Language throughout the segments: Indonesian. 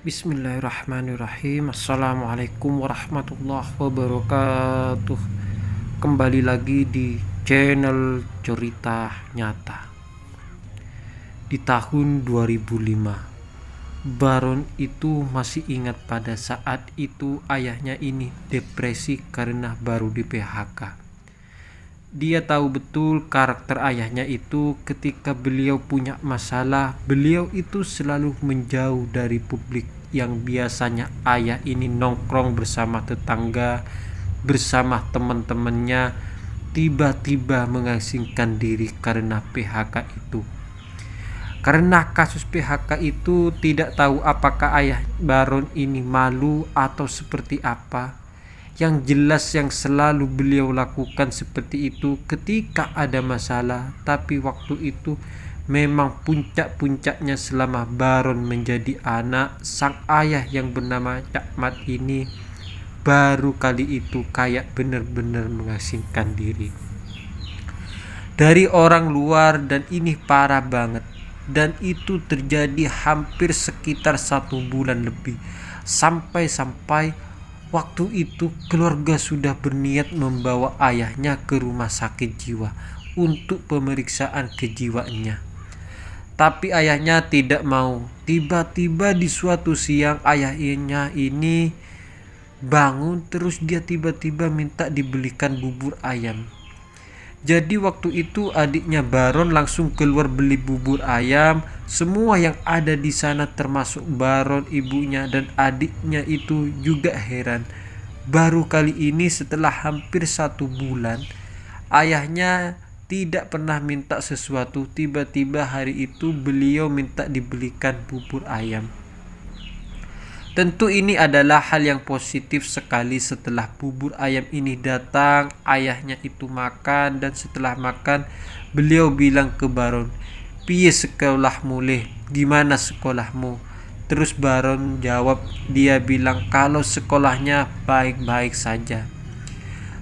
Bismillahirrahmanirrahim. Assalamualaikum warahmatullahi wabarakatuh. Kembali lagi di channel Cerita Nyata. Di tahun 2005, Baron itu masih ingat pada saat itu ayahnya ini depresi karena baru di PHK. Dia tahu betul karakter ayahnya itu. Ketika beliau punya masalah, beliau itu selalu menjauh dari publik. Yang biasanya ayah ini nongkrong bersama tetangga, bersama teman-temannya, tiba-tiba mengasingkan diri karena PHK itu. Karena kasus PHK itu, tidak tahu apakah ayah Baron ini malu atau seperti apa. Yang jelas yang selalu beliau lakukan seperti itu ketika ada masalah. Tapi waktu itu memang puncak-puncaknya selama Baron menjadi anak. Sang ayah yang bernama Cak Mat ini baru kali itu kayak benar-benar mengasingkan diri dari orang luar, dan ini parah banget. Dan itu terjadi hampir sekitar 1 bulan lebih. Sampai-sampai waktu itu keluarga sudah berniat membawa ayahnya ke rumah sakit jiwa untuk pemeriksaan kejiwaannya. Tapi ayahnya tidak mau. Tiba-tiba di suatu siang ayahnya ini bangun, terus dia tiba-tiba minta dibelikan bubur ayam. Jadi waktu itu adiknya Baron langsung keluar beli bubur ayam. Semua yang ada di sana termasuk Baron, ibunya, dan adiknya itu juga heran. Baru kali ini setelah hampir 1 bulan, ayahnya tidak pernah minta sesuatu. Tiba-tiba hari itu beliau minta dibelikan bubur ayam. Tentu ini adalah hal yang positif sekali. Setelah bubur ayam ini datang, ayahnya itu makan, dan setelah makan beliau bilang ke Baron, "Piye sekolahmu leh? Gimana sekolahmu?" Terus Baron jawab, dia bilang kalau sekolahnya baik-baik saja.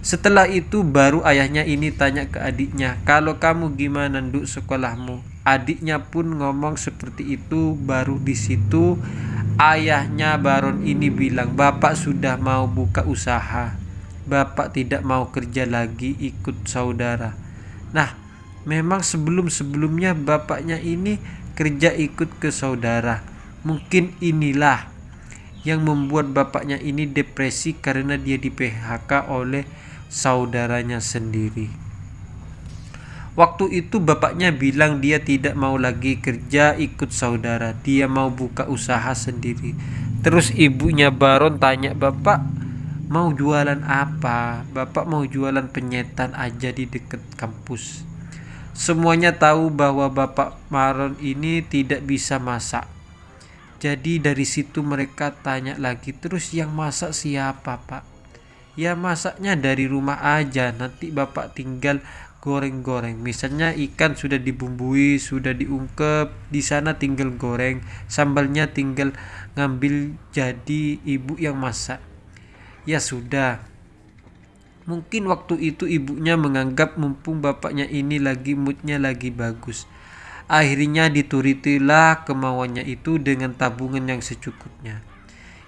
Setelah itu baru ayahnya ini tanya ke adiknya, "Kalau kamu gimana nduk sekolahmu?" Adiknya pun ngomong seperti itu. Baru di situ ayahnya Baron ini bilang, "Bapak sudah mau buka usaha. Bapak tidak mau kerja lagi ikut saudara." Nah, memang sebelum-sebelumnya bapaknya ini kerja ikut ke saudara. Mungkin inilah yang membuat bapaknya ini depresi karena dia di PHK oleh saudaranya sendiri. Waktu itu bapaknya bilang dia tidak mau lagi kerja ikut saudara, dia mau buka usaha sendiri. Terus ibunya Baron tanya, "Bapak mau jualan apa?" "Bapak mau jualan penyetan aja di dekat kampus." Semuanya tahu bahwa Bapak Baron ini tidak bisa masak. Jadi dari situ mereka tanya lagi, "Terus yang masak siapa, Pak?" "Ya masaknya dari rumah aja, nanti Bapak tinggal goreng-goreng. Misalnya ikan sudah dibumbui, sudah diungkep, di sana tinggal goreng, sambalnya tinggal ngambil, jadi ibu yang masak." Ya sudah. Mungkin waktu itu ibunya menganggap mumpung bapaknya ini lagi moodnya lagi bagus. Akhirnya diturutilah kemauannya itu dengan tabungan yang secukupnya.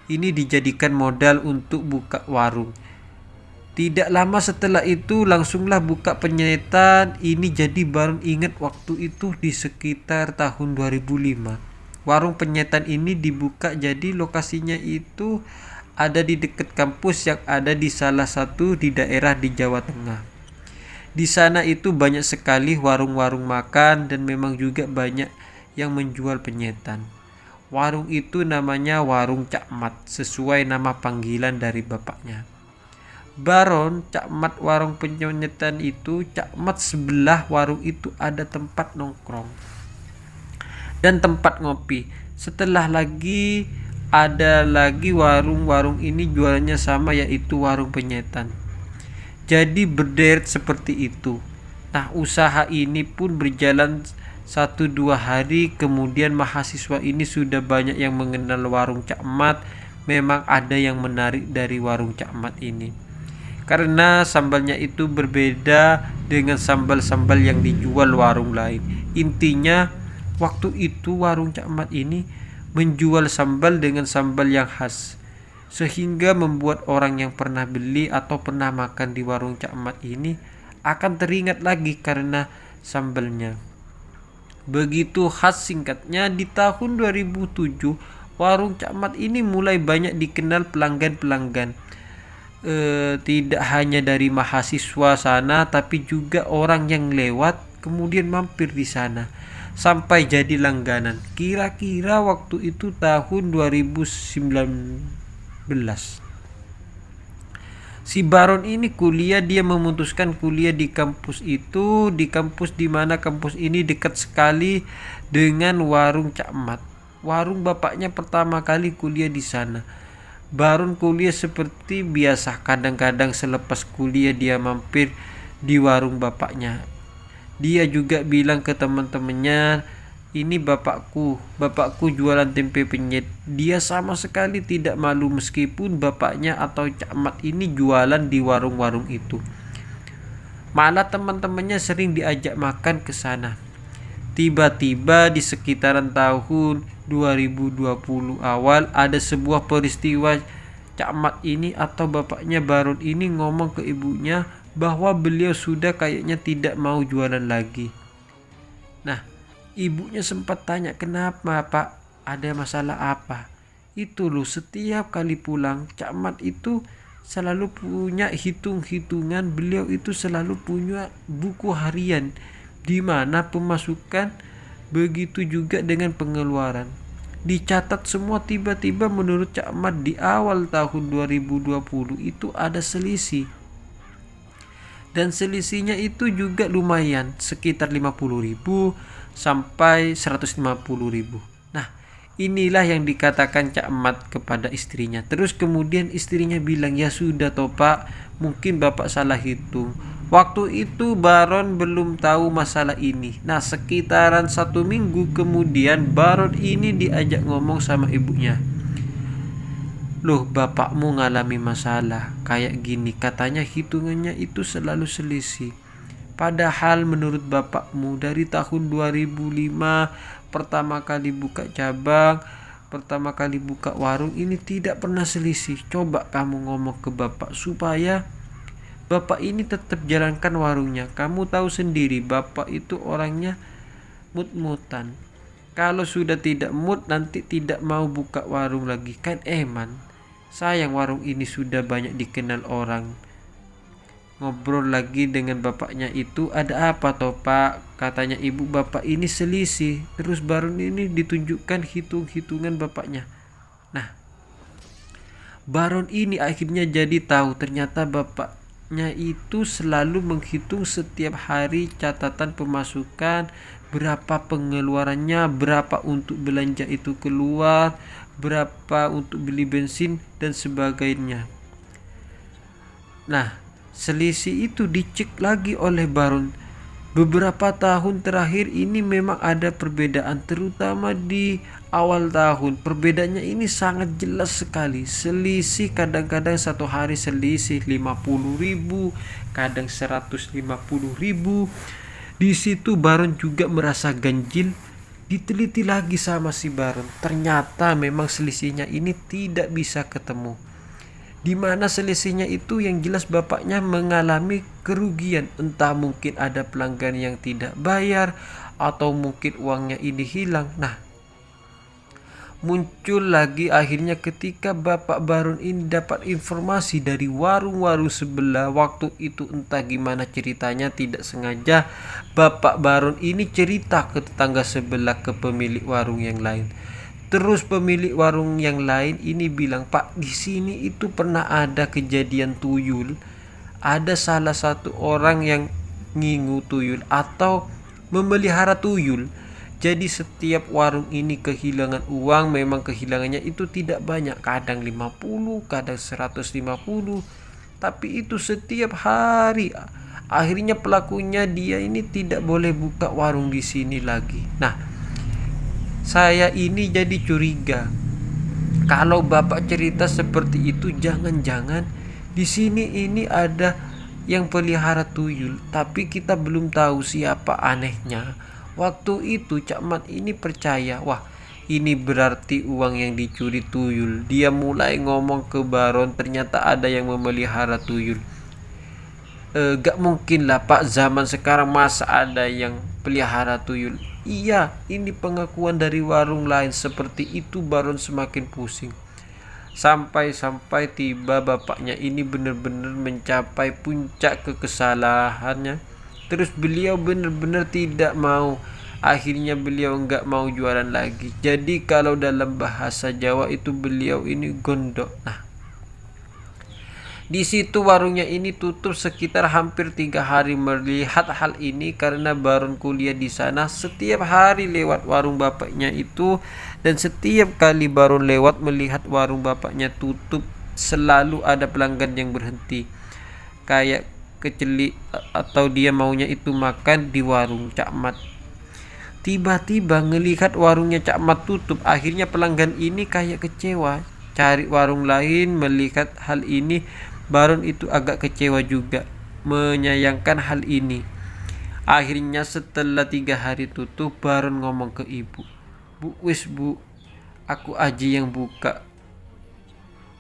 Ini dijadikan modal untuk buka warung. Tidak lama setelah itu langsunglah buka penyetan ini. Jadi Baron ingat waktu itu di sekitar tahun 2005. Warung penyetan ini dibuka, jadi lokasinya itu ada di dekat kampus yang ada di salah satu di daerah di Jawa Tengah. Di sana itu banyak sekali warung-warung makan, dan memang juga banyak yang menjual penyetan. Warung itu namanya Warung Cak Mat, sesuai nama panggilan dari bapaknya. Baron, Cak Mat warung penyetan itu. Cak Mat sebelah warung itu ada tempat nongkrong dan tempat ngopi. Setelah lagi ada lagi warung-warung ini jualannya sama, yaitu warung penyetan. Jadi berderet seperti itu. Nah, usaha ini pun berjalan 1-2 hari. Kemudian mahasiswa ini sudah banyak yang mengenal warung Cak Mat. Memang ada yang menarik dari warung Cak Mat ini, karena sambalnya itu berbeda dengan sambal-sambal yang dijual warung lain. Intinya waktu itu warung Cak Mat ini menjual sambal dengan sambal yang khas, sehingga membuat orang yang pernah beli atau pernah makan di warung Cak Mat ini akan teringat lagi karena sambalnya. Begitu khas. Singkatnya, di tahun 2007 warung Cak Mat ini mulai banyak dikenal pelanggan-pelanggan. Tidak hanya dari mahasiswa sana, tapi juga orang yang lewat kemudian mampir di sana sampai jadi langganan. Kira-kira waktu itu tahun 2019. Si Baron ini dia memutuskan kuliah di kampus itu, di kampus di mana kampus ini dekat sekali dengan warung Cak Mat. Warung bapaknya pertama kali kuliah di sana. Baron kuliah seperti biasa, kadang-kadang selepas kuliah dia mampir di warung bapaknya. Dia juga bilang ke teman-temannya, ini bapakku jualan tempe penyet. Dia sama sekali tidak malu meskipun bapaknya atau Cak Mat ini jualan di warung-warung itu. Malah teman-temannya sering diajak makan ke sana. Tiba-tiba di sekitaran tahun 2020 awal ada sebuah peristiwa. Cak Mat ini atau bapaknya Baron ini ngomong ke ibunya bahwa beliau sudah kayaknya tidak mau jualan lagi. Nah, ibunya sempat tanya, kenapa Pak? Ada masalah apa? Itu loh, setiap kali pulang Cak Mat itu selalu punya hitung-hitungan. Beliau itu selalu punya buku harian di mana pemasukan begitu juga dengan pengeluaran dicatat semua. Tiba-tiba menurut Cak Mat di awal tahun 2020 itu ada selisih, dan selisihnya itu juga lumayan, sekitar 50.000 sampai 150.000. Nah, inilah yang dikatakan Cak Mat kepada istrinya. Terus kemudian istrinya bilang, ya sudah toh Pak, mungkin Bapak salah hitung. Waktu itu Baron belum tahu masalah ini. Nah, sekitaran 1 minggu kemudian Baron ini diajak ngomong sama ibunya. Loh, bapakmu ngalami masalah kayak gini, katanya hitungannya itu selalu selisih. Padahal menurut bapakmu dari tahun 2005 pertama kali buka cabang, pertama kali buka warung ini tidak pernah selisih. Coba kamu ngomong ke bapak supaya bapak ini tetap jalankan warungnya. Kamu tahu sendiri bapak itu orangnya mut-mutan. Kalau sudah tidak mood nanti tidak mau buka warung lagi, kan eman. Sayang warung ini sudah banyak dikenal orang. Ngobrol lagi dengan bapaknya itu, ada apa toh Pak? Katanya ibu, bapak ini selisih. Terus Baron ini ditunjukkan hitung-hitungan bapaknya. Nah, Baron ini akhirnya jadi tahu ternyata bapaknya itu selalu menghitung setiap hari catatan pemasukan, berapa pengeluarannya, berapa untuk belanja itu keluar, berapa untuk beli bensin dan sebagainya. Nah, selisih itu dicek lagi oleh Baron. Beberapa tahun terakhir ini memang ada perbedaan, terutama di awal tahun. Perbedaannya ini sangat jelas sekali. Selisih kadang-kadang satu hari selisih 50.000, kadang 150.000. Di situ Baron juga merasa ganjil. Diteliti lagi sama si Baron. Ternyata memang selisihnya ini tidak bisa ketemu. Di mana selisihnya itu yang jelas bapaknya mengalami kerugian, entah mungkin ada pelanggan yang tidak bayar atau mungkin uangnya ini hilang. Nah, muncul lagi akhirnya ketika bapak Baron ini dapat informasi dari warung-warung sebelah. Waktu itu entah gimana ceritanya, tidak sengaja bapak Baron ini cerita ke tetangga sebelah, ke pemilik warung yang lain. Terus pemilik warung yang lain ini bilang, Pak, di sini itu pernah ada kejadian tuyul. Ada salah satu orang yang ngingu tuyul atau memelihara tuyul. Jadi setiap warung ini kehilangan uang. Memang kehilangannya itu tidak banyak, kadang 50, kadang 150. Tapi itu setiap hari. Akhirnya pelakunya dia ini tidak boleh buka warung di sini lagi. Nah, saya ini jadi curiga. Kalau bapak cerita seperti itu, jangan-jangan di sini ini ada yang pelihara tuyul, tapi kita belum tahu siapa. Anehnya, waktu itu Cak Mat ini percaya, wah Ini berarti uang yang dicuri tuyul. Dia mulai ngomong ke Baron, ternyata ada yang memelihara tuyul. Gak mungkin lah Pak, zaman sekarang masa ada yang pelihara tuyul. Iya, ini pengakuan dari warung lain. Seperti itu Baron semakin pusing. Sampai tiba bapaknya ini benar-benar mencapai puncak kekesalahannya. Terus beliau benar-benar tidak mau. Akhirnya beliau nggak mau jualan lagi. Jadi kalau dalam bahasa Jawa itu beliau ini gondok. Nah, di situ warungnya ini tutup sekitar hampir 3 hari. Melihat hal ini karena Baron kuliah di sana, setiap hari lewat warung bapaknya itu, dan setiap kali Baron lewat melihat warung bapaknya tutup, selalu ada pelanggan yang berhenti kayak keceli atau dia maunya itu makan di warung Cak Mat. Tiba-tiba ngelihat warungnya Cak Mat tutup, akhirnya pelanggan ini kayak kecewa, cari warung lain. Melihat hal ini Baron itu agak kecewa juga, menyayangkan hal ini. Akhirnya setelah 3 hari tutup, Baron ngomong ke ibu, Bu, aku aja yang buka.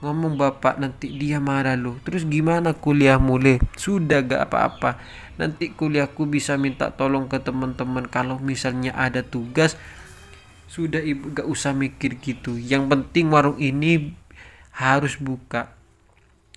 Ngomong bapak nanti dia marah loh. Terus gimana kuliah mulai? Sudah gak apa-apa. Nanti kuliahku bisa minta tolong ke teman-teman. Kalau misalnya ada tugas, sudah ibu gak usah mikir gitu. Yang penting warung ini harus buka.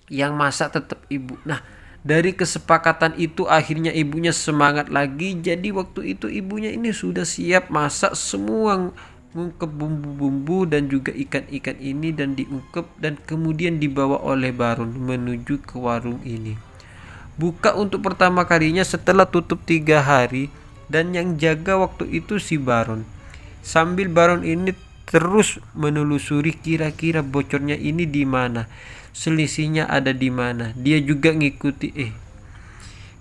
Yang masak tetap ibu. Nah, dari kesepakatan itu akhirnya ibunya semangat lagi. Jadi waktu itu ibunya ini sudah siap masak semua, ngungkep bumbu-bumbu dan juga ikan-ikan ini, dan diungkep dan kemudian dibawa oleh Baron menuju ke warung ini. Buka untuk pertama kalinya setelah tutup 3 hari, dan yang jaga waktu itu si Baron. Sambil Baron ini terus menelusuri kira-kira bocornya ini di mana, selisihnya ada di mana. Dia juga ngikuti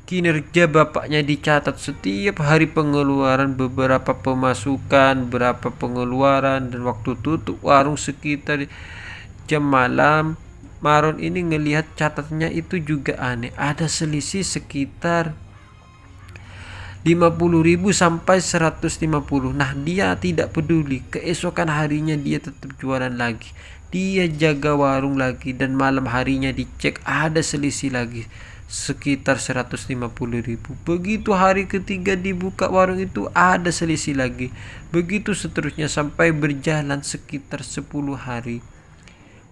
kinerja bapaknya, dicatat setiap hari pengeluaran, beberapa pemasukan, berapa pengeluaran, dan waktu tutup warung sekitar jam malam. Baron ini ngelihat catatnya itu juga aneh, ada selisih sekitar 50.000 sampai 150. Nah, dia tidak peduli. Keesokan harinya dia tetap jualan lagi. Dia jaga warung lagi, dan malam harinya dicek ada selisih lagi sekitar 150.000. Begitu hari ketiga dibuka warung itu ada selisih lagi. Begitu seterusnya sampai berjalan sekitar 10 hari.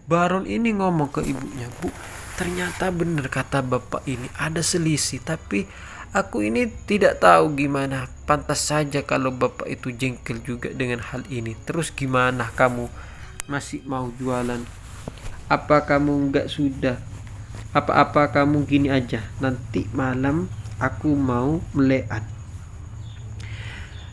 Baron ini ngomong ke ibunya, Bu, ternyata benar kata bapak ini ada selisih, tapi aku ini tidak tahu gimana. Pantas saja kalau bapak itu jengkel juga dengan hal ini. Terus gimana, kamu masih mau jualan? Apa kamu enggak sudah? Apa-apa kamu gini aja, nanti malam aku mau melean.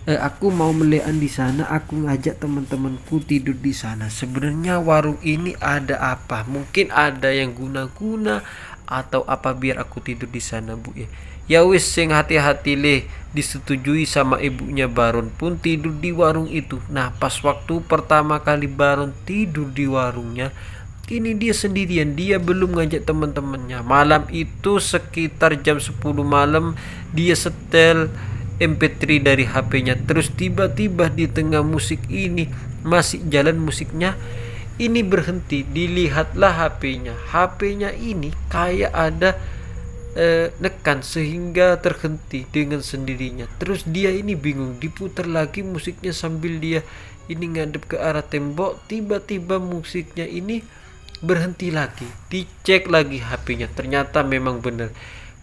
Aku mau melean di sana. Aku ngajak teman-temanku tidur di sana. Sebenarnya warung ini ada apa? Mungkin ada yang guna-guna atau apa biar aku tidur di sana, Bu ya. Ya wis, sing hati-hati leh. Disetujui sama ibunya. Baron pun tidur di warung itu. Nah, pas waktu pertama kali Baron tidur di warungnya, ini dia sendirian, dia belum ngajak teman-temannya. Malam itu sekitar jam 10 malam dia setel MP3 dari HP-nya. Terus tiba-tiba di tengah musik ini, masih jalan musiknya, ini berhenti. Dilihatlah HP-nya. HP-nya ini kayak ada nekan sehingga terhenti dengan sendirinya. Terus dia ini bingung, diputar lagi musiknya sambil dia ini ngadep ke arah tembok. Tiba-tiba musiknya ini berhenti lagi. Dicek lagi HP-nya, ternyata memang benar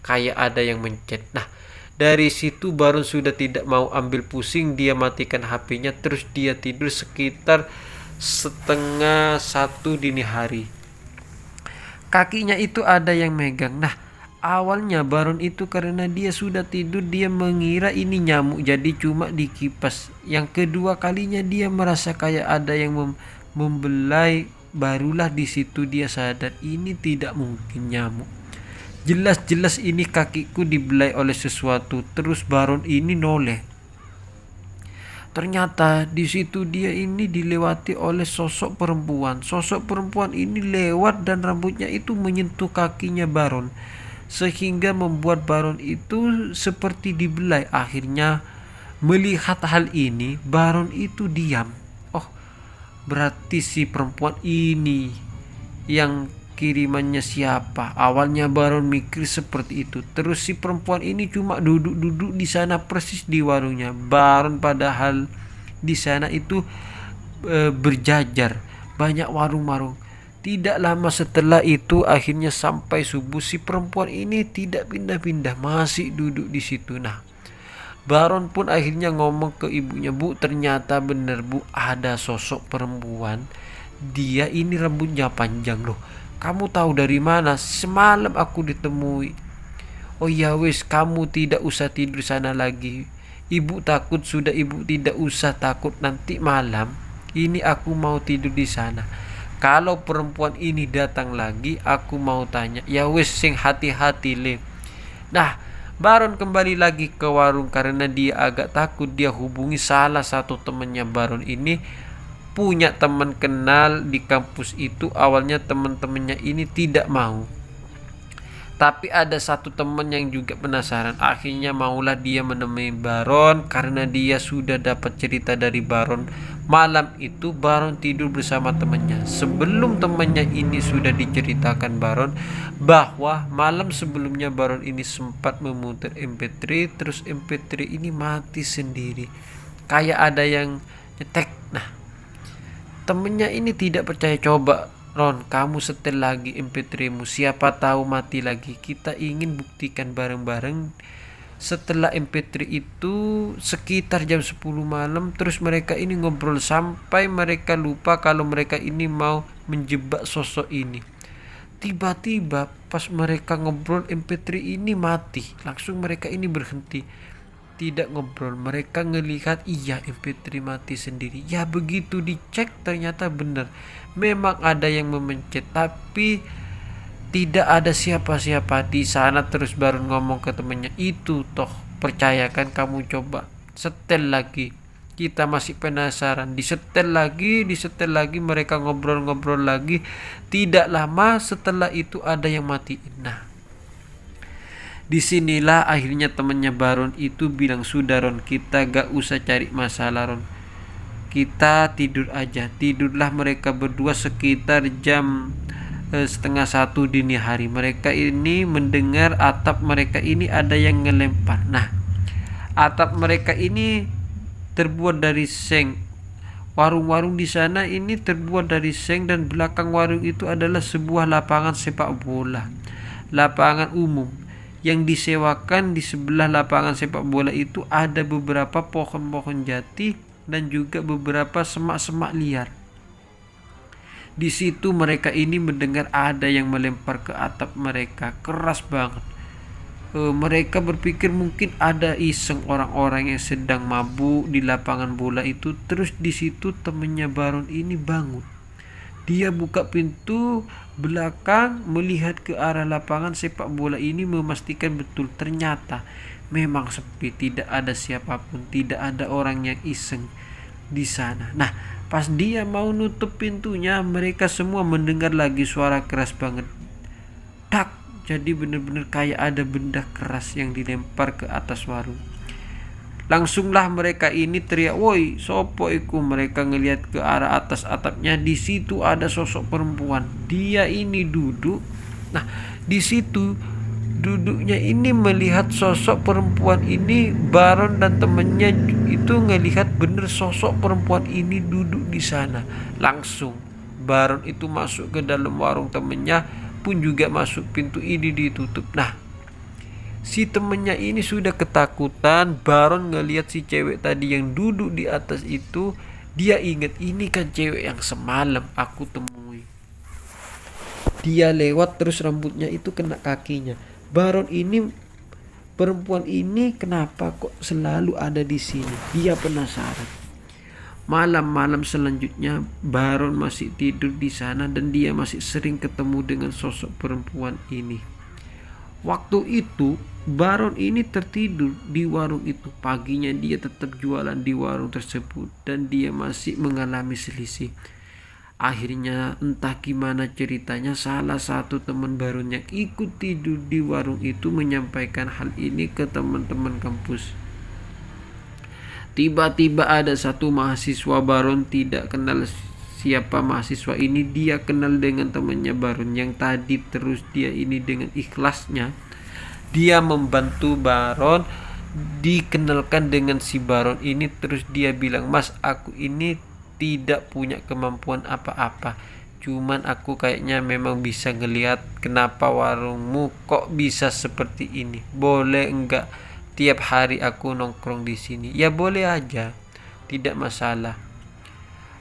kayak ada yang mencet. Nah, dari situ Baron sudah tidak mau ambil pusing. Dia matikan HP-nya, terus dia tidur sekitar 12:30 dini hari. Kakinya itu ada yang megang. Nah, awalnya Baron itu karena dia sudah tidur, dia mengira ini nyamuk, jadi cuma dikipas. Yang kedua kalinya dia merasa kayak ada yang membelai. Barulah di situ dia sadar ini tidak mungkin nyamuk. Jelas-jelas ini kakiku dibelai oleh sesuatu. Terus Baron ini noleh. Ternyata di situ dia ini dilewati oleh sosok perempuan. Sosok perempuan ini lewat dan rambutnya itu menyentuh kakinya Baron, sehingga membuat Baron itu seperti dibelai. Akhirnya melihat hal ini, Baron itu diam. Oh, Berarti si perempuan ini yang kirimannya siapa? Awalnya Baron mikir seperti itu. Terus si perempuan ini cuma duduk-duduk di sana persis di warungnya Baron, padahal di sana itu berjajar banyak warung-warung. Tidak lama setelah itu akhirnya sampai subuh, si perempuan ini tidak pindah-pindah, masih duduk di situ. Nah, Baron pun akhirnya ngomong ke ibunya, "Bu, ternyata benar Bu, ada sosok perempuan. Dia ini rambutnya panjang loh. Kamu tahu dari mana? Semalam aku ditemui." "Oh ya wis, kamu tidak usah tidur sana lagi. Ibu takut, sudah ibu tidak usah takut, nanti malam ini aku mau tidur di sana. Kalau perempuan ini datang lagi, aku mau tanya." "Ya wis, sing hati-hati le." Nah, Baron kembali lagi ke warung karena dia agak takut. Dia hubungi salah satu temannya. Baron ini punya teman kenal di kampus itu. Awalnya teman-temannya ini tidak mau, tapi ada satu teman yang juga penasaran. Akhirnya maulah dia menemui Baron karena dia sudah dapat cerita dari Baron. Malam itu Baron tidur bersama temannya. Sebelum temannya ini sudah diceritakan Baron bahwa malam sebelumnya Baron ini sempat memutar MP3, terus MP3 ini mati sendiri. Kayak ada yang nyetek. Nah, temennya ini tidak percaya. "Coba Ron, kamu setel lagi MP3mu, siapa tahu mati lagi. Kita ingin buktikan bareng-bareng." Setelah MP3 itu sekitar jam 10 malam, terus mereka ini ngobrol sampai mereka lupa kalau mereka ini mau menjebak sosok ini. Tiba-tiba pas mereka ngobrol, MP3 ini mati. Langsung mereka ini berhenti, tidak ngobrol. Mereka ngelihat, iya, MP3 mati sendiri. Ya begitu dicek ternyata benar, memang ada yang memencet, tapi tidak ada siapa-siapa di sana. Terus baru ngomong ke temannya, "Itu toh, percayakan, kamu coba setel lagi, kita masih penasaran." Disetel lagi, mereka ngobrol-ngobrol lagi. Tidak lama setelah itu ada yang matiin. Nah, disinilah akhirnya temannya Baron itu bilang, "Sudah Ron, kita gak usah cari masalah Ron, kita tidur aja." Tidurlah mereka berdua sekitar jam setengah 1 dini hari. Mereka ini mendengar atap mereka ini ada yang ngelempar. Nah, atap mereka ini terbuat dari seng. Warung-warung di sana ini terbuat dari seng, dan belakang warung itu adalah sebuah lapangan sepak bola, lapangan umum yang disewakan. Di sebelah lapangan sepak bola itu ada beberapa pohon-pohon jati dan juga beberapa semak-semak liar. Di situ mereka ini mendengar ada yang melempar ke atap mereka, keras banget. Mereka berpikir mungkin ada iseng orang-orang yang sedang mabuk di lapangan bola itu. Terus di situ temannya Baron ini bangun. Dia buka pintu belakang, melihat ke arah lapangan sepak bola ini, memastikan betul. Ternyata memang sepi, tidak ada siapapun, tidak ada orang yang iseng di sana. Nah, pas dia mau nutup pintunya, mereka semua mendengar lagi suara keras banget. Tak, jadi benar-benar kayak ada benda keras yang dilempar ke atas warung. Langsunglah mereka ini teriak, "Woi, sopo iku?" Mereka ngelihat ke arah atas atapnya. Di situ ada sosok perempuan. Dia ini duduk. Nah, di situ duduknya ini melihat sosok perempuan ini. Baron dan temannya itu ngelihat bener sosok perempuan ini duduk di sana. Langsung Baron itu masuk ke dalam warung, temannya pun juga masuk, pintu ini ditutup. Nah, si temennya ini sudah ketakutan. Baron ngelihat si cewek tadi yang duduk di atas itu. Dia ingat, ini kan cewek yang semalam aku temui. Dia lewat terus rambutnya itu kena kakinya. Baron ini, perempuan ini kenapa kok selalu ada di sini? Dia penasaran. Malam-malam selanjutnya Baron masih tidur di sana dan dia masih sering ketemu dengan sosok perempuan ini. Waktu itu Baron ini tertidur di warung itu. Paginya dia tetap jualan di warung tersebut dan dia masih mengalami selisih. Akhirnya entah gimana ceritanya, salah satu teman Baron yang ikut tidur di warung itu menyampaikan hal ini ke teman-teman kampus. Tiba-tiba ada satu mahasiswa Baron tidak kenal siapa mahasiswa ini dia kenal dengan temannya Baron yang tadi, terus dia ini dengan ikhlasnya dia membantu Baron, dikenalkan dengan si Baron ini, terus dia bilang, "Mas, aku ini tidak punya kemampuan apa-apa, cuman aku kayaknya memang bisa ngelihat kenapa warungmu kok bisa seperti ini. Boleh enggak tiap hari aku nongkrong di sini?" "Ya boleh aja, tidak masalah."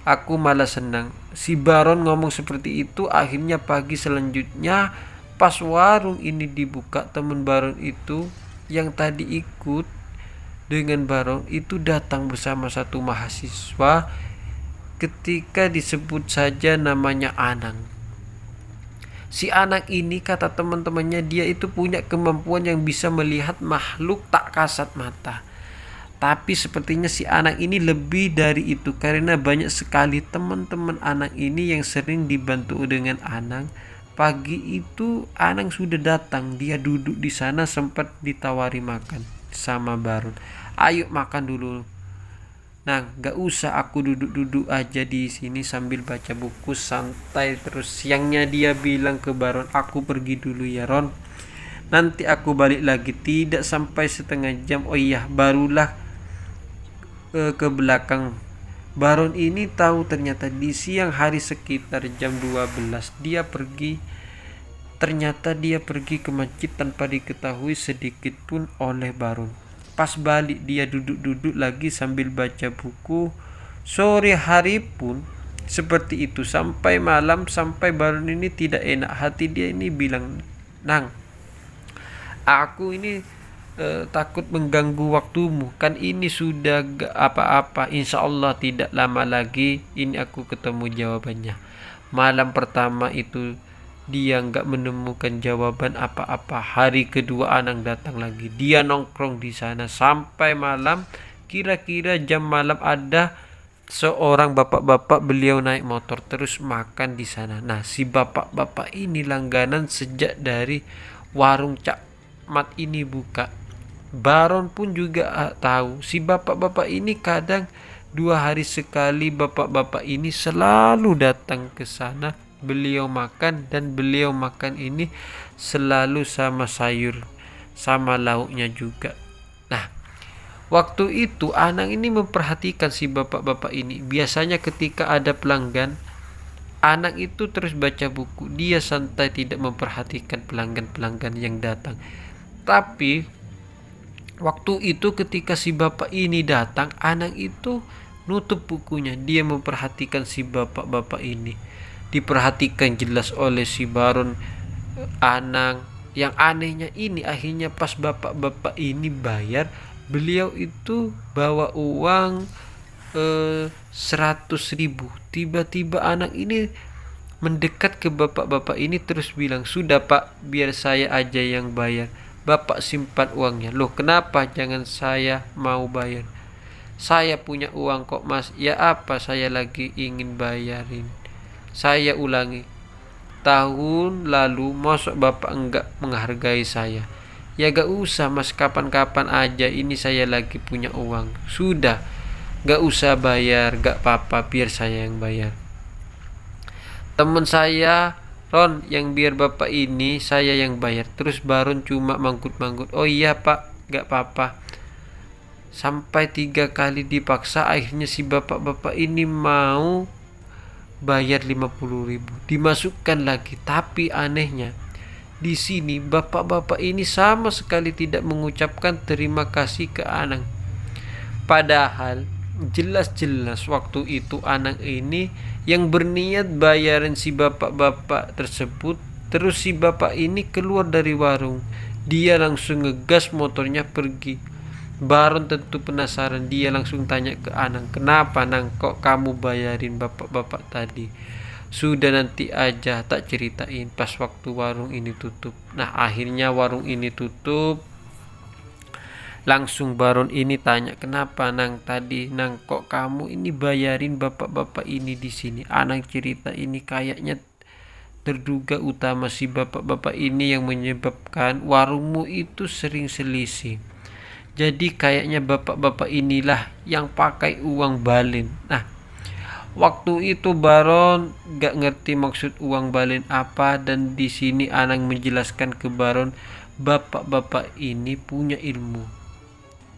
Aku malah senang. Si Baron ngomong seperti itu. Akhirnya pagi selanjutnya pas warung ini dibuka, teman Baron itu yang tadi ikut dengan Baron itu datang bersama satu mahasiswa, ketika disebut saja namanya Anang. Si Anang ini kata teman-temannya dia itu punya kemampuan yang bisa melihat makhluk tak kasat mata. Tapi sepertinya si Anang ini lebih dari itu, karena banyak sekali teman-teman Anang ini yang sering dibantu dengan Anang. Pagi itu Anang sudah datang, dia duduk di sana, sempat ditawari makan sama Baron. "Ayo makan dulu, Nang, gak usah, aku duduk-duduk aja di sini sambil baca buku santai." Terus siangnya dia bilang ke Baron, "Aku pergi dulu ya Ron, nanti aku balik lagi." Tidak sampai setengah jam, oh iya, barulah ke belakang. Baron ini tahu ternyata di siang hari sekitar jam 12 dia pergi. Ternyata dia pergi ke masjid tanpa diketahui sedikit pun oleh Baron. Pas balik dia duduk-duduk lagi sambil baca buku. Sore hari pun seperti itu sampai malam, sampai Baron ini tidak enak hati. Dia ini bilang, "Nang, aku ini takut mengganggu waktumu, kan ini sudah gak apa-apa, insya Allah tidak lama lagi ini aku ketemu jawabannya." Malam pertama itu dia gak menemukan jawaban apa-apa. Hari kedua Anang datang lagi, dia nongkrong di sana sampai malam. Kira-kira jam malam ada seorang bapak-bapak, beliau naik motor terus makan di sana. Nah, si bapak-bapak ini langganan sejak dari warung Cak Mat ini buka. Baron pun juga tahu si bapak-bapak ini kadang 2 hari sekali bapak-bapak ini selalu datang ke sana. Beliau makan, dan beliau makan ini selalu sama sayur sama lauknya juga. Nah, waktu itu Anang ini memperhatikan si bapak-bapak ini. Biasanya ketika ada pelanggan, Anang itu terus baca buku. Dia santai tidak memperhatikan pelanggan-pelanggan yang datang. Tapi waktu itu ketika si bapak ini datang, Anang itu nutup bukunya. Dia memperhatikan si bapak-bapak ini. Diperhatikan jelas oleh si Baron Anang. Yang anehnya ini akhirnya pas bapak-bapak ini bayar, beliau itu bawa uang 100.000. Tiba-tiba Anang ini mendekat ke bapak-bapak ini terus bilang, "Sudah Pak, biar saya aja yang bayar. Bapak simpan uangnya." "Loh, kenapa jangan saya mau bayar? Saya punya uang kok Mas." "Ya apa, saya lagi ingin bayarin." "Saya ulangi, tahun lalu masuk Bapak enggak menghargai saya?" "Ya gak usah Mas, kapan-kapan aja, ini saya lagi punya uang." "Sudah, gak usah bayar, gak apa-apa, biar saya yang bayar. Teman saya Ron yang biar Bapak ini saya yang bayar." Terus Baron cuma manggut-manggut, "Oh iya Pak, gak apa-apa." Sampai 3 kali dipaksa, akhirnya si bapak-bapak ini mau bayar 50.000. Dimasukkan lagi. Tapi anehnya di sini bapak-bapak ini sama sekali tidak mengucapkan terima kasih ke Anang. Padahal jelas-jelas waktu itu Anang ini yang berniat bayarin si bapak-bapak tersebut. Terus si bapak ini keluar dari warung, dia langsung ngegas motornya pergi. Baron tentu penasaran, dia langsung tanya ke Anang, "Kenapa Nang, kok kamu bayarin bapak-bapak tadi?" "Sudah, nanti aja, tak ceritain pas waktu warung ini tutup." Nah, akhirnya warung ini tutup. Langsung Baron ini tanya, "Kenapa Nang tadi, Nang, kok kamu ini bayarin bapak-bapak ini di sini?" Anang cerita ini kayaknya terduga utama si bapak-bapak ini yang menyebabkan warungmu itu sering selisih. Jadi kayaknya bapak-bapak inilah yang pakai uang balen. Nah, Waktu itu Baron gak ngerti maksud uang balen apa, dan di sini Anang menjelaskan ke Baron, bapak-bapak ini punya ilmu.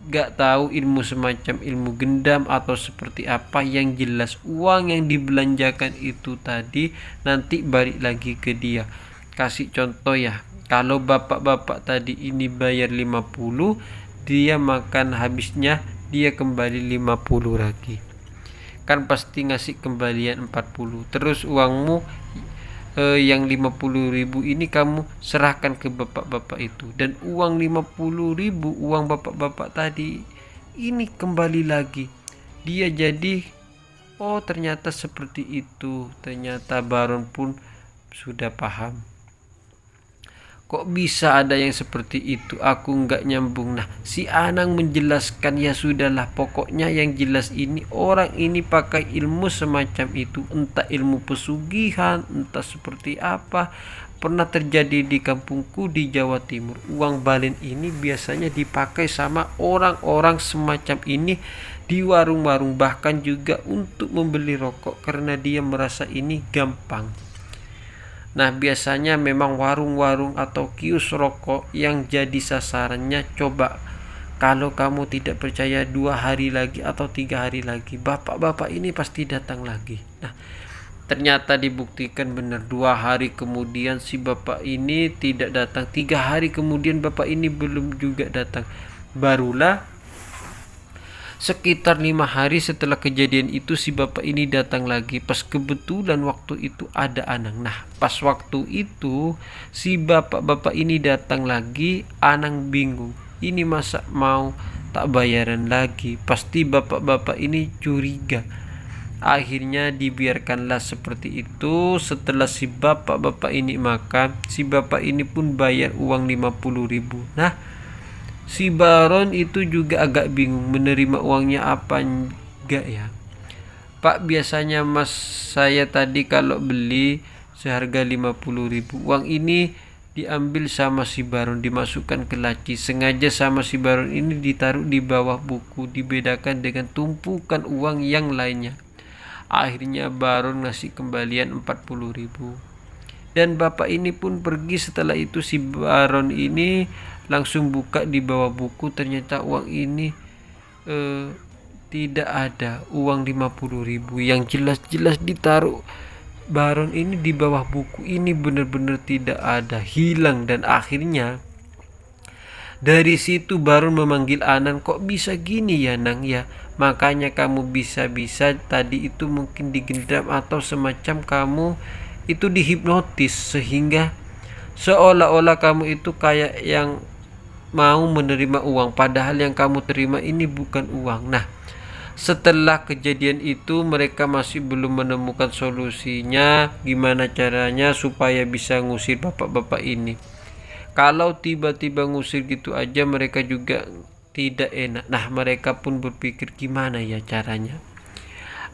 Gak tahu ilmu semacam ilmu gendam atau seperti apa, yang jelas uang yang dibelanjakan itu tadi nanti balik lagi ke dia. Kasih contoh ya, kalau bapak-bapak tadi ini bayar 50, dia makan habisnya dia kembali 50 lagi. Kan pasti ngasih kembalian 40. Terus uangmu yang 50.000 ini kamu serahkan ke bapak-bapak itu, dan uang 50.000 uang bapak-bapak tadi ini kembali lagi. Dia jadi, oh ternyata seperti itu. Ternyata Baron pun sudah paham. Kok bisa ada yang seperti itu? Aku nggak nyambung. Nah, si Anang menjelaskan, ya sudahlah, pokoknya yang jelas ini orang ini pakai ilmu semacam itu, entah ilmu pesugihan, entah seperti apa. Pernah terjadi di kampungku di Jawa Timur. Uang balen ini biasanya dipakai sama orang-orang semacam ini di warung-warung, bahkan juga untuk membeli rokok, karena dia merasa ini gampang. Nah, biasanya memang warung-warung atau kios rokok yang jadi sasarannya. Coba kalau kamu tidak percaya, 2 hari lagi atau 3 hari lagi bapak-bapak ini pasti datang lagi. Nah, ternyata dibuktikan benar. 2 hari kemudian si bapak ini tidak datang. 3 hari kemudian bapak ini belum juga datang. Barulah sekitar 5 hari setelah kejadian itu si bapak ini datang lagi. Pas kebetulan waktu itu ada Anang. Nah, pas waktu itu si bapak-bapak ini datang lagi, Anang bingung. Ini masa mau tak bayaran lagi? Pasti bapak-bapak ini curiga. Akhirnya dibiarkanlah seperti itu. Setelah si bapak-bapak ini makan, si bapak ini pun bayar uang 50.000. Nah, si Baron itu juga agak bingung menerima uangnya apa enggak ya. Pak, biasanya mas saya tadi kalau beli seharga 50.000. Uang ini diambil sama si Baron, dimasukkan ke laci. Sengaja sama si Baron ini ditaruh di bawah buku, dibedakan dengan tumpukan uang yang lainnya. Akhirnya Baron ngasih kembalian 40.000. Dan bapak ini pun pergi. Setelah itu si Baron ini langsung buka di bawah buku, ternyata uang ini tidak ada. Uang 50.000 yang jelas-jelas ditaruh Baron ini di bawah buku ini benar-benar tidak ada, hilang. Dan akhirnya dari situ Baron memanggil Anang, kok bisa gini ya Nang ya? Makanya kamu bisa-bisa tadi itu mungkin digendam atau semacam kamu itu dihipnotis, sehingga seolah-olah kamu itu kayak yang mau menerima uang, padahal yang kamu terima ini bukan uang. Nah, setelah kejadian itu mereka masih belum menemukan solusinya, gimana caranya supaya bisa ngusir bapak-bapak ini. Kalau tiba-tiba ngusir gitu aja mereka juga tidak enak. Nah, mereka pun berpikir gimana ya caranya.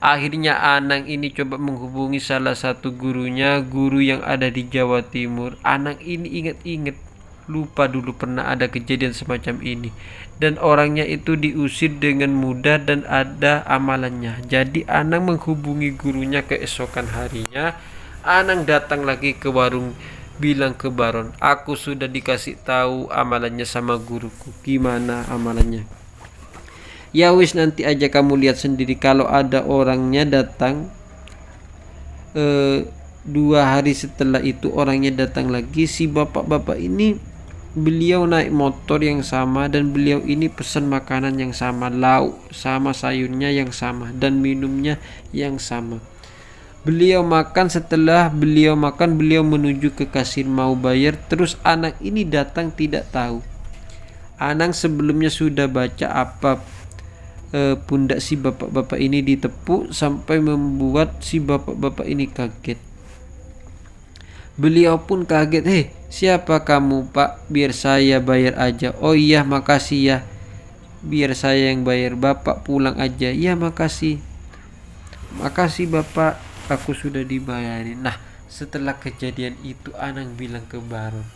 Akhirnya Anang ini coba menghubungi salah satu gurunya, guru yang ada di Jawa Timur. Anang ini ingat-ingat, lupa dulu pernah ada kejadian semacam ini, dan orangnya itu diusir dengan mudah dan ada amalannya. Jadi Anang menghubungi gurunya. Keesokan harinya Anang datang lagi ke warung, bilang ke Baron, aku sudah dikasih tahu amalannya sama guruku. Gimana amalannya? Ya wis, nanti aja kamu lihat sendiri. Kalau ada orangnya datang, 2 hari setelah itu orangnya datang lagi. Si bapak-bapak ini, beliau naik motor yang sama, dan beliau ini pesan makanan yang sama, lauk sama sayurnya yang sama, dan minumnya yang sama. Beliau makan. Setelah beliau makan, beliau menuju ke kasir mau bayar. Terus anak ini datang, tidak tahu. Anang sebelumnya sudah baca apa pundak si bapak-bapak ini ditepuk, sampai membuat si bapak-bapak ini kaget. Beliau pun kaget. Siapa kamu Pak? Biar saya bayar aja. Oh iya, makasih ya, biar saya yang bayar, Bapak pulang aja. Ya makasih Bapak, aku sudah dibayarin. Nah, setelah kejadian itu Anang bilang ke Baron,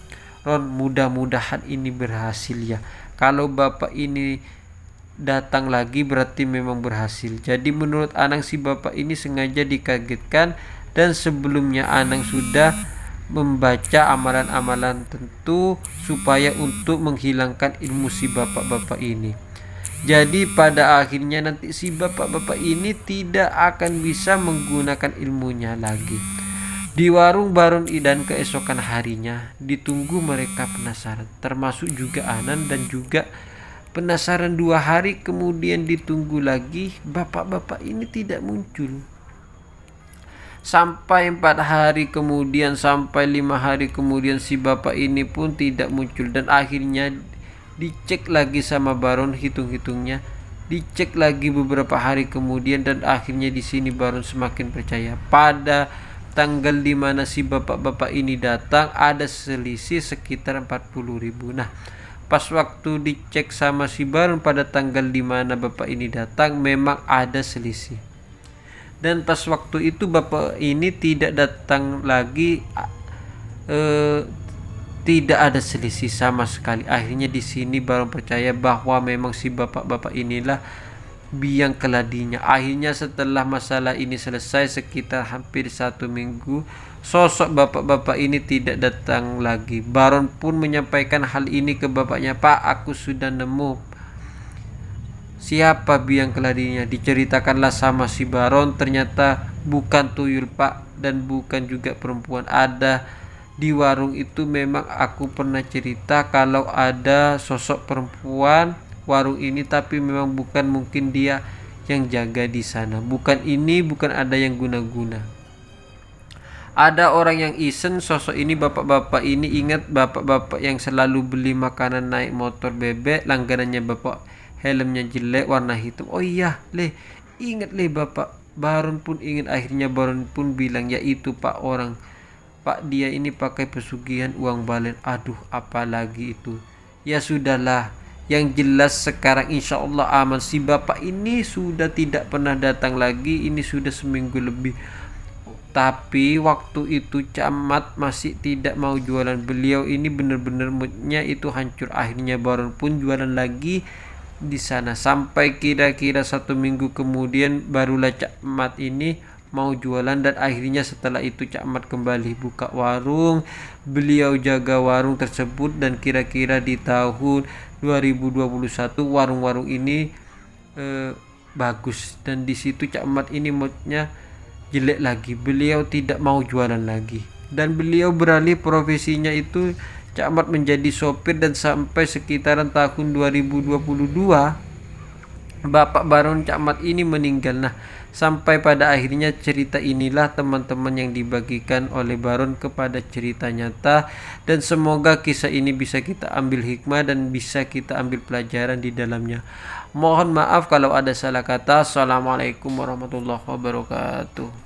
Ron, mudah-mudahan ini berhasil ya. Kalau bapak ini datang lagi berarti memang berhasil. Jadi menurut Anang si bapak ini sengaja dikagetkan, dan sebelumnya Anang sudah membaca amalan-amalan tentu supaya untuk menghilangkan ilmu si bapak-bapak ini. Jadi pada akhirnya nanti si bapak-bapak ini tidak akan bisa menggunakan ilmunya lagi. Di warung Baron Idan keesokan harinya ditunggu mereka penasaran, termasuk juga Anan, dan juga penasaran 2 hari kemudian ditunggu lagi, bapak-bapak ini tidak muncul. Sampai 4 hari kemudian, sampai 5 hari kemudian si bapak ini pun tidak muncul, dan akhirnya dicek lagi sama Baron, hitung-hitungnya dicek lagi beberapa hari kemudian, dan akhirnya di sini Baron semakin percaya. Pada tanggal dimana si bapak-bapak ini datang ada selisih sekitar 40.000. Nah, pas waktu dicek sama si Baron pada tanggal dimana bapak ini datang memang ada selisih, dan pas waktu itu bapak ini tidak datang lagi, tidak ada selisih sama sekali. Akhirnya di sini Baron percaya bahwa memang si bapak-bapak inilah biang keladinya. Akhirnya setelah masalah ini selesai sekitar hampir 1 minggu, sosok bapak-bapak ini tidak datang lagi. Baron pun menyampaikan hal ini ke bapaknya. Pak, aku sudah nemu siapa biang keladinya. Diceritakanlah sama si Baron, ternyata bukan tuyul Pak, dan bukan juga perempuan. Ada di warung itu memang aku pernah cerita kalau ada sosok perempuan warung ini, tapi memang bukan mungkin dia yang jaga di sana. Bukan ada yang guna-guna. Ada orang yang iseng sosok ini. Bapak-bapak ini ingat bapak-bapak yang selalu beli makanan naik motor bebek, langganannya bapak, helmnya jelek warna hitam. Oh iya, ingat bapak. Baron pun ingat. Akhirnya Baron pun bilang, ya itu Pak, orang Pak, dia ini pakai pesugihan uang balen. Aduh, apalagi itu. Ya sudahlah, yang jelas sekarang insya Allah aman. Si bapak ini sudah tidak pernah datang lagi. Ini sudah seminggu lebih. Tapi waktu itu camat masih tidak mau jualan. Beliau ini benar-benar moodnya itu hancur. Akhirnya Baron pun jualan lagi di sana. Sampai kira-kira 1 minggu kemudian barulah camat ini mau jualan, dan akhirnya setelah itu camat kembali buka warung. Beliau jaga warung tersebut, dan kira-kira di tahun 2021 warung-warung ini bagus, dan di situ camat ini moodnya jelek lagi. Beliau tidak mau jualan lagi, dan beliau beralih profesinya itu camat menjadi sopir. Dan sampai sekitaran tahun 2022 Bapak Baron camat ini meninggal. Nah, sampai pada akhirnya cerita inilah teman-teman yang dibagikan oleh Baron kepada cerita nyata, dan semoga kisah ini bisa kita ambil hikmah dan bisa kita ambil pelajaran di dalamnya. Mohon maaf kalau ada salah kata. Assalamualaikum warahmatullahi wabarakatuh.